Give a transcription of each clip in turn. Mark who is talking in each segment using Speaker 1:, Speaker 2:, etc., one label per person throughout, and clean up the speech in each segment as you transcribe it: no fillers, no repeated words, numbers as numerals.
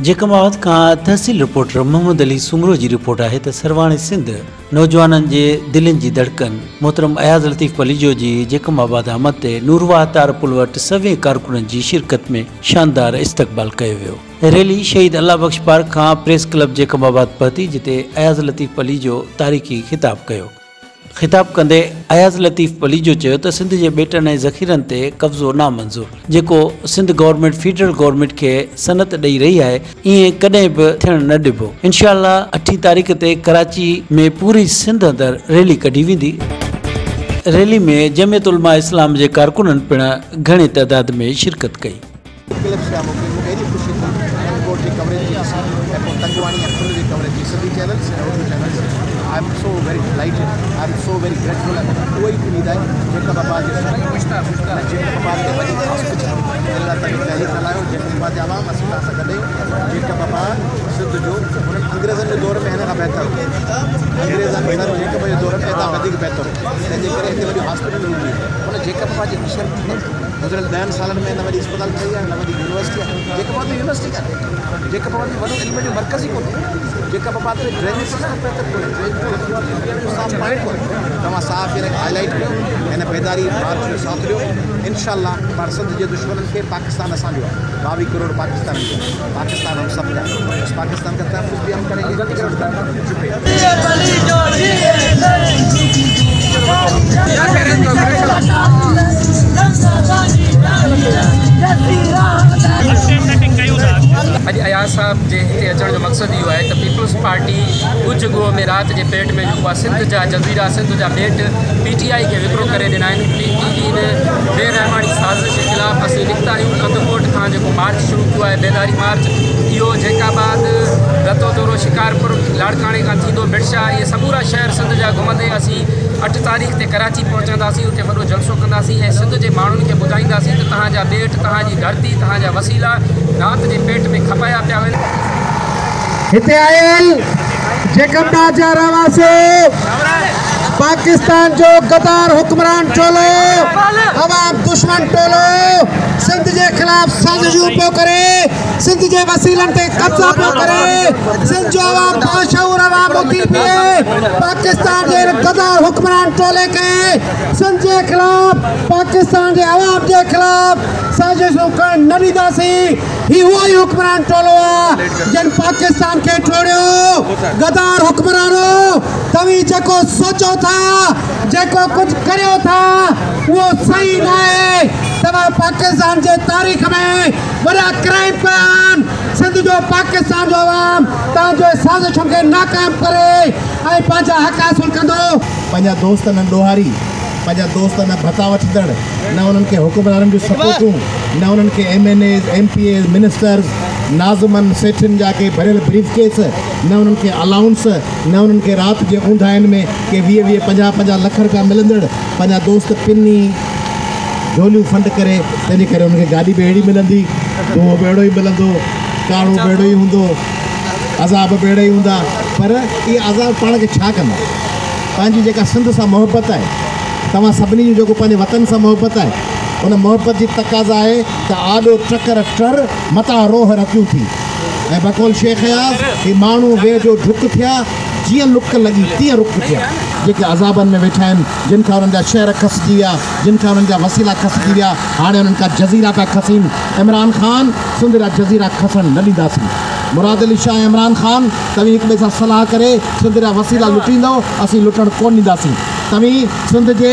Speaker 1: जेकमाबाद का तहसील रिपोर्टर मोहम्मद अली सुंगरो की रिपोर्ट है तो सरवाणी सिंध नौजवान के दिल की धड़कन मोहतरम अयाज लतीफ़ पलीजो की जेकमाबाद आमद ते नूरवा तारपुल वट सभी कारकुनन की शिरकत में शानदार इस्तकबाल किया वियो। रैली शहीद अल्लाह बख्श पार्क का प्रेस क्लब जेकमाबाद पहुती जिते अयाज लतीफ़ पलीजो तारीख़ी खिताब किया। खिताब कंदे अयाज लतीफ़ पलीजो चयो त सिंध के बेटन ज़ख़ीरन ते कब्ज़ो नामंजूर जेको सिंध गवर्नमेंट फेडरल गवर्नमेंट के सनत ॾेई रही है इं कदें भी थियण न ॾिबो। इंशाअल्लाह 8 तारीख़ ते कराची में पूरी सिंध अंदर रैली कढी वेंदी। रैली में जमियत उलमा इस्लाम के कारकुनन पिण घणे तादाद में शिरकत कई।
Speaker 2: I'm so very delighted. I'm so very grateful. कोई भी नहीं दाई जेका बाबा जे जेका बाबा के वजह हॉस्पिटल अल्लाह ताला पहले चलायो जेका बाबा जे आवाम असल से गडे जेका बाबा सिद्ध जो उन अंग्रेजन के दौर में है ना बेहतर अंग्रेजन में सर जेका बाबा दौर में था अधिक बेहतर है जे करे इतने बड़ी हॉस्पिटल हुई उन जेका बाबा जे मिशन गुजरल 10 सालन में न वडी अस्पताल थई है न वडी यूनिवर्सिटी जेका बाबा यूनिवर्सिटी का जेका बाबा वडो इल्म जो मरकज ही कोने जेका बाबा ते ड्रेनेज सिस्टम बेहतर साफ पॉइंट को तमाम साफ हाईलाइट करो इन बेदारी मार्च में साथ लियो इंशाल्लाह पर सिंध के दुश्मन के पाकिस्तान असा जो 22 करोड़ पाकिस्तान हम सब का उस पाकिस्तान का तहफ़्फ़ुज़ भी हम
Speaker 3: अज अयाज साहब के हिते अचण जो मकसद यो है तो पीपल्स पार्टी कुछ गो में रात के पेट में जो सिंध जा जज़ीरा सिंध जा बेट PTI के विक्रो करे दिना इन बेरहमानी साजिश के खिलाफ असीं निकता आहियूं। कंदकोट खां जो मार्च शुरू किया है बेदारी मार्च इहो जेकाबाद रतो दौरो शिकारपुर लाड़काणे का थींदो बिरशा ये समूरा शहर सिंध जा घुमंदे असीं 8 तारीख़ ते कराची पहुंचंदासीं उते वॾो जलसो कंदासीं ऐं सिंध जे माण्हुनि खे ॿुधाईंदासीं त तव्हांजा बेट तव्हांजी धरती तव्हांजा वसीला रात जे पेट में खपाया पिया आहिनि।
Speaker 4: हिते आयल जेकमबाद जा रहवासी पाकिस्तान जो गद्दार हुक्मरान टोलो अवाम दुश्मन टोलो सिंध के खिलाफ साजिशूं पियो करे सिंध के वसीलन ते कब्जा पियो करे सिंध जो अवाम बाशऊर अवाम उथी पिए पाकिस्तान के गद्दार हुक्मरान टोले के सिंध के खिलाफ पाकिस्तान के अवाम के खिलाफ साजिशूं करण न ॾींदासीं। ही उहो ई हुक्मरान टोलो आहे जिन पाकिस्तान के छोड़ियो। गद्दार हुक्मरानो तव्हीं जेको सोचो था जेको कुछ करियो था वो सही न है। तव्हां पाकिस्तान के तारीख़ में वॾा क्राइम कया आहिनि। सिंध जो पाकिस्तान जो अवाम तव्हांजो साज़िशुनि खे नाकाम करे ऐं पंहिंजा हक़ हासिल कंदो।
Speaker 2: पंहिंजा दोस्त न ॾोहारी पंहिंजा दोस्त न भता वठंदड़ न उन्हनि खे हुक्मराननि जूं सपोर्टूं न उन्हनि खे MNAs MPAs मिनिस्टर्स नाज़मन सेठिन जा के भरियल ब्रीफ केस न उन्हनि खे अलाउंस न उन्हनि खे राति जे ऊंधाइनि में के 20-20 50-50 लख रुपया मिलंदड़ पंहिंजा दोस्त पिनी झोलियूं फंड करे तंहिंजे करे उनखे गाॾी बि अहिड़ी मिलंदी धुओं बि अहिड़ो ई मिलंदो काणो बि अहिड़ो ई हूंदो अज़ाब बि अहिड़ा ई हूंदा। पर इहे अज़ाब पाण खे छा कंदा। पंहिंजी जेका सिंध सां मोहबत आहे तव्हां सभिनी जो जेको पंहिंजे वतन सां मोहबत आहे उन मोहबत जी तक़ाज़ा आहे त आॾो टकर टर मता रोह रखियूं थी ऐं बकौल शेख अयाज़ ही माण्हू वे जो डुक थिया जीअं लुक लॻी तीअं रुख थिया जेके अज़ाबनि में वेठा आहिनि जिन खां उन्हनि जा शहर खसिजी विया जिन खां उन्हनि जा वसीला खसिजी विया हाणे उन्हनि खां जज़ीरा था खसीनि। इमरान ख़ान सिंध जा जज़ीरा खसणु न ॾींदासीं। मुराद अली शाह इमरान ख़ान तव्हीं हिक ॿिए सां सलाह करे सिंध जा वसीला लुटींदो असीं लुटणु कोन ॾींदासीं। तव्हीं सिंध जे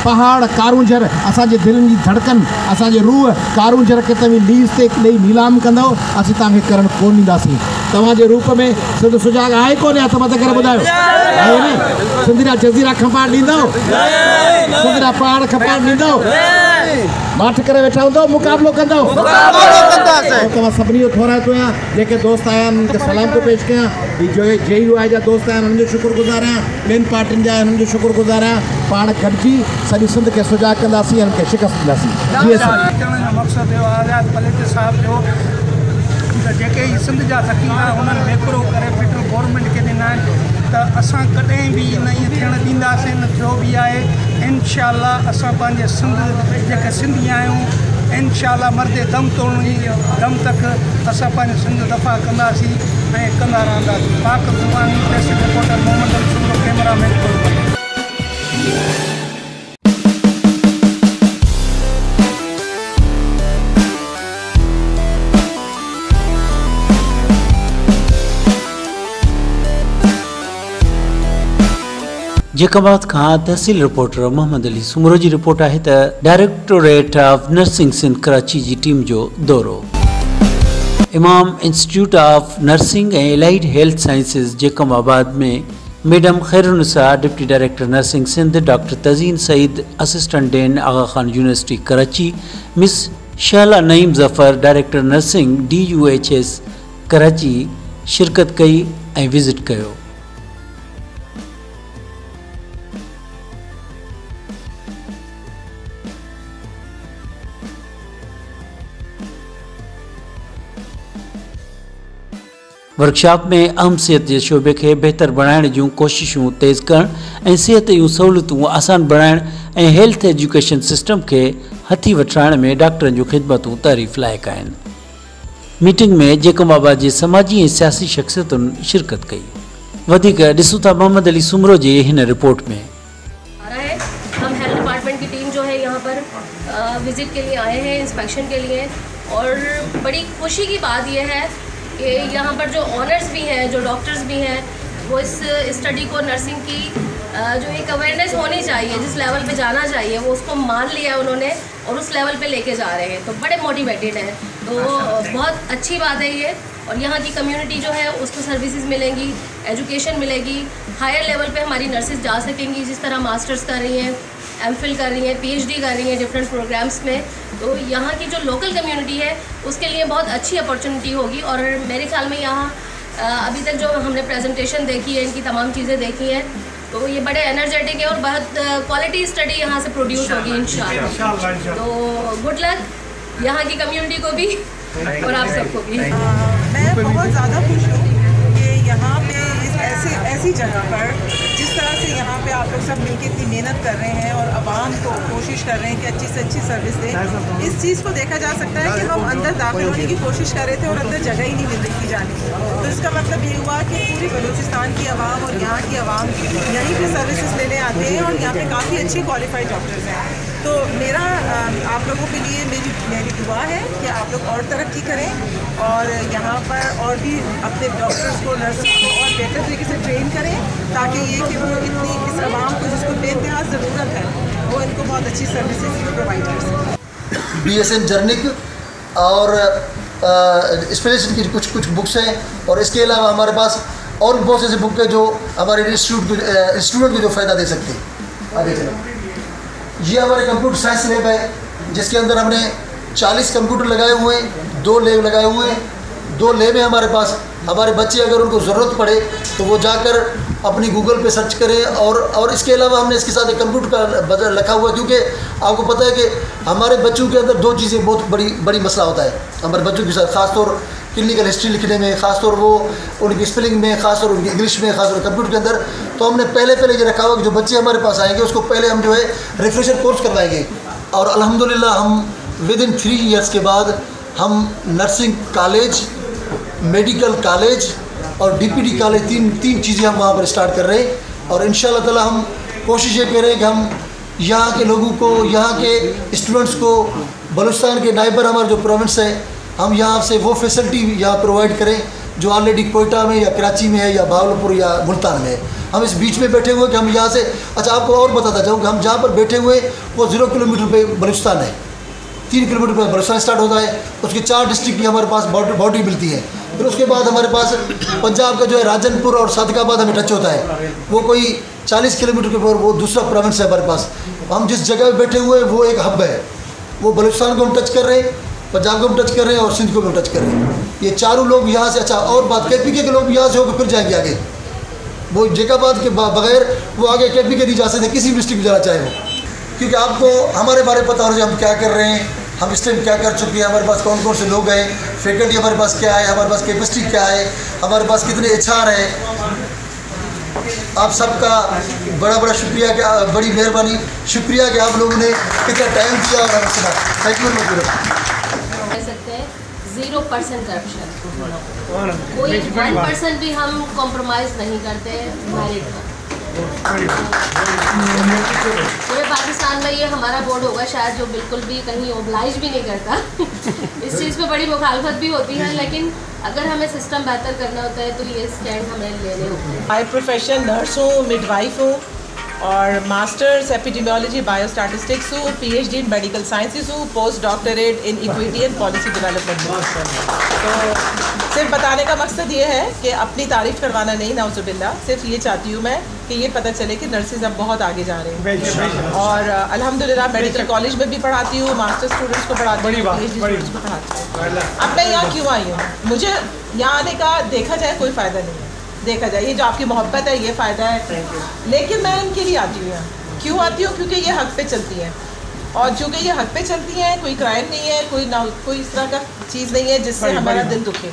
Speaker 2: पहाड़ कारूंझर असांजे दिलनि जी धड़कन असांजे रूह कारूंझर खे तव्हीं लीज़ ते ॾेई नीलाम कंदव असीं तव्हांखे करणु कोन ॾींदासीं। तव्हांजे रूप में सिंध सुजाग आहे कोन्हे हथ मथे करे ॿुधायो आहे न। सिंध जा जज़ीरा खपाइण ॾींदव सिंध जा पहाड़ खपाइण ॾींदव माठ करे वेठा हूंदो मुक़ाबिलो कंदव। तव्हां सभिनी जो थोराइतो आहियां जेके दोस्त आया आहिनि उन्हनि खे सलाम थो पेश कयां। जो JUI जा दोस्त आहिनि उन्हनि जो शुक्रगुज़ार आहियां ॿियनि पार्टियुनि जा उन्हनि जो शुक्रगुज़ार आहियां। पाण गॾिजी सॼी सिंध खे सुजाग कंदासीं उन्हनि खे शिकस्त ॾींदासीं।
Speaker 5: मक़सदु आज़ाद पलेट साहब जो जेके सिंध जा ज़ख़ीरा उन्हनि वेकिरो करे फेडरल गवर्नमेंट खे ॾिना आहिनि त असां कॾहिं बि न ईअं थियण ॾींदासीं न थियो बि आहे। इंशाअल्लाह असां पंहिंजे सिंध जेके सिंधी आहियूं इंशाल्लाह मर्दे दम तोड़नी दम तक असां पंहिंजो सिंध दफ़ा कंदासीं ऐं कंदा रहंदासीं। पाक ज़ुबानी test reporter Mohammad Ali Soomro, cameraman Qurban.
Speaker 1: Jacobabad खां तहसील रिपोर्टर मोहम्मद अली सुमरो जी रिपोर्ट है त directorate of nursing Sindh Karachi जी टीम जो दौरो। Imam institute of nursing and allied health sciences Jacobabad में madam Khairunnisa deputy director nursing Sindh, doctor Tazeen Saeed assistant dean Aga Khan university Karachi, miss Shahla Naeem Zafar director nursing DUHS Karachi शिरकत कई ऐं विज़िट कयो। वर्कशॉप में अहम सिहत के शोबे के बेहतर बनाने जूं कोशिशूं तेज़ करण ऐं सिहत जूं सहूलियतूं आसान बनाइण ऐं हेल्थ एजुकेशन सिस्टम के हथी वठाइण में डॉक्टरनि जूं ख़िदमतूं तारीफ़ लाइक़ आहिनि। मीटिंग में जेकमाबाद जे समाजी ऐं सियासी शख्सियतुनि शिरकत कई। वधीक ॾिसूं था मोहम्मद अली सुमरो जी हिन रिपोर्ट में।
Speaker 6: हम हेल्थ डिपार्टमेंट की टीम जो है यहाँ पर विज़िट के लिए आए हैं, इंस्पेक्शन के लिए, और बड़ी खुशी की बात यह है कि यहाँ पर जो ऑनर्स भी हैं, जो डॉक्टर्स भी हैं, वो इस स्टडी को, नर्सिंग की जो एक अवेयरनेस होनी चाहिए, जिस लेवल पे जाना चाहिए, वो उसको मान लिया है उन्होंने और उस लेवल पे लेके जा रहे हैं। तो बड़े मोटिवेटेड हैं, तो बहुत अच्छी बात है ये। और यहाँ की कम्युनिटी जो है उसको सर्विसेज मिलेंगी, एजुकेशन मिलेगी, हायर लेवल पे हमारी नर्सेज जा सकेंगी, जिस तरह मास्टर्स कर रही हैं, MPhil कर रही हैं, PhD कर रही हैं डिफरेंट प्रोग्राम्स में। तो यहाँ की जो लोकल कम्युनिटी है उसके लिए बहुत अच्छी अपॉर्चुनिटी होगी। और मेरे ख्याल में यहाँ अभी तक जो हमने प्रेजेंटेशन देखी है, इनकी तमाम चीज़ें देखी हैं, तो ये बड़े एनर्जेटिक है और बहुत क्वालिटी स्टडी यहाँ से प्रोड्यूस होगी इंशाल्लाह। तो गुड लक यहाँ की कम्युनिटी को भी और आप सबको भी।
Speaker 7: मैं बहुत ज़्यादा खुश हूँ कि यहाँ पे ऐसी जगह पर जिस तरह से यहाँ पे आप लोग सब मिलकर इतनी मेहनत कर रहे हैं और आवाम को कोशिश कर रहे हैं कि अच्छी से अच्छी सर्विस दें। इस चीज़ को देखा जा सकता है कि हम अंदर दाखिल होने की कोशिश कर रहे थे और अंदर जगह ही नहीं मिल रही थी जाने की। तो इसका मतलब ये हुआ कि पूरी बलूचिस्तान की आवाम और यहाँ की आवाम यहीं पर सर्विसेज लेने आते हैं और यहाँ पे काफ़ी अच्छी क्वालिफाइड डॉक्टर्स हैं। तो मेरा आप लोगों के लिए मेरी दुआ है कि आप लोग और तरक्की करें और यहाँ पर और भी अपने डॉक्टर्स को, नर्सेस को और बेहतर तरीके से ट्रेन करें, ताकि ये कि वो इतनी इस आवाम को जिसको बेइंतहा ज़रूरत है वो इनको बहुत अच्छी सर्विसेज प्रोवाइड कर सकें।
Speaker 8: BSN जर्निक और स्पेशलिस्ट की कुछ बुक्स हैं, और इसके अलावा हमारे पास और बहुत ऐसे बुक है जो हमारे स्टूडेंट को जो फ़ायदा दे सकते हैं। आगे चलो, ये हमारे कंप्यूटर साइंस लैब है जिसके अंदर हमने 40 कंप्यूटर लगाए हुए हैं, 2 लैब लगाए हुए हैं, 2 लैब हैं हमारे पास। हमारे बच्चे अगर उनको ज़रूरत पड़े तो वो जाकर अपनी गूगल पे सर्च करें। और इसके अलावा हमने इसके साथ एक कंप्यूटर का बजट रखा हुआ है, क्योंकि आपको पता है कि हमारे बच्चों के अंदर 2 चीज़ें बहुत बड़ी मसला होता है हमारे बच्चों के साथ, ख़ासतौर क्लिनिकल हिस्ट्री लिखने में, ख़ासतौर वो उनकी स्पेलिंग में, ख़ासतौर उनकी इंग्लिश में, ख़ासतौर कंप्यूटर के अंदर। तो हमने पहले ये रखा हुआ कि जो बच्चे हमारे पास आएंगे उसको पहले हम जो है रिफ्रेशर कोर्स करवाएंगे, और अल्हम्दुलिल्लाह हम विदिन 3 ईयर्स के बाद हम नर्सिंग कॉलेज, मेडिकल कॉलेज और DPD कॉलेज, तीन चीज़ें हम वहाँ पर स्टार्ट कर रहे हैं। और इंशाअल्लाह ताला हम कोशिश ये कर रहे हैं कि हम यहाँ के लोगों को, यहाँ के स्टूडेंट्स को, बलूचिस्तान के नाइबर हमारे जो प्रोविंस है, हम यहाँ से वो फैसिलिटी यहाँ प्रोवाइड करें जो ऑलरेडी कोयटा में या कराची में है या भावलपुर या मुल्तान में है। हम इस बीच में बैठे हुए कि हम यहाँ से, अच्छा आपको और बताता जाऊँ कि हम जहाँ पर बैठे हुए वो 0 किलोमीटर पे बलूचिस्तान है, 3 किलोमीटर पर बलूचिस्तान स्टार्ट होता है, उसके 4 डिस्ट्रिक्ट की हमारे पास बाउंड्री मिलती है। फिर उसके बाद हमारे पास पंजाब का जो है राजनपुर और सादिकाबाद हमें टच होता है, वो कोई 40 किलोमीटर के ऊपर वो दूसरा प्रोविंस है हमारे पास। हम जिस जगह पर बैठे हुए वो एक हब है, वो बलूचिस्तान को हम टच कर रहे हैं, पंजाब को हम टच कर रहे हैं और सिंध को भी टच कर रहे हैं। ये चारों लोग यहाँ से, अच्छा और बात KPK के लोग यहाँ से होकर फिर जाएंगे आगे, वो जेकाबाद के बगैर वो आगे KPK नहीं जा सकते, किसी भी डिस्ट्रिक्ट में जाना चाहे वो, क्योंकि आपको हमारे बारे में पता होना चाहिए हम क्या कर रहे हैं, हम इस टाइम क्या कर चुके हैं, हमारे पास कौन कौन से लोग हैं, फैकल्टी हमारे पास क्या है, हमारे पास कैपेसिटी क्या है, हमारे पास कितने HR हैं। आप सबका बड़ा शुक्रिया कि बड़ी मेहरबानी, शुक्रिया कि आप लोगों ने कितना टाइम दिया और हमें सुना। Thank you very much.
Speaker 6: कह सकते हैं 0% करप्शन, कोई 1% भी हम कॉम्प्रोमाइज़ नहीं करते मेरिट का। पूरे पाकिस्तान में ये हमारा बोर्ड होगा शायद जो बिल्कुल भी कहीं ओबलाइज भी नहीं करता। इस चीज़ पे बड़ी मुखालफत भी होती है, लेकिन अगर हमें सिस्टम बेहतर करना होता है तो ये स्टैंड हमें लेने होते हैं।
Speaker 7: बाय प्रोफेशन नर्स हूँ, मिडवाइफ हूँ और मास्टर्स एपिडेमियोलॉजी बायोस्टैटिस्टिक्स हूँ, PhD इन मेडिकल साइंसेज हूँ, post doctorate in equity and policy development. तो सिर्फ बताने का मकसद ये है कि अपनी तारीफ़ करवाना नहीं, नाउज़ुबिल्लाह, सिर्फ ये चाहती हूँ मैं कि ये पता चले कि नर्सेज अब बहुत आगे जा रहे हैं। और अल्हम्दुलिल्लाह मेडिकल कॉलेज में भी पढ़ाती हूँ, मास्टर स्टूडेंट्स को पढ़ाती हूँ, PhD स्टूडेंट्स को पढ़ाती हूँ। अब मैं यहाँ क्यों आई हूँ? मुझे यहाँ आने का देखा जाए कोई फ़ायदा नहीं है, देखा जाए ये जो आपकी मोहब्बत है ये फ़ायदा है, लेकिन मैं इनके लिए आती हूँ। क्यों आती हूँ? क्योंकि ये हक़ पे चलती हैं, और चूँकि ये हक़ पे चलती हैं, कोई क्राइम नहीं है, कोई इस तरह का चीज़ नहीं है जिससे हमारा दिल दुखे।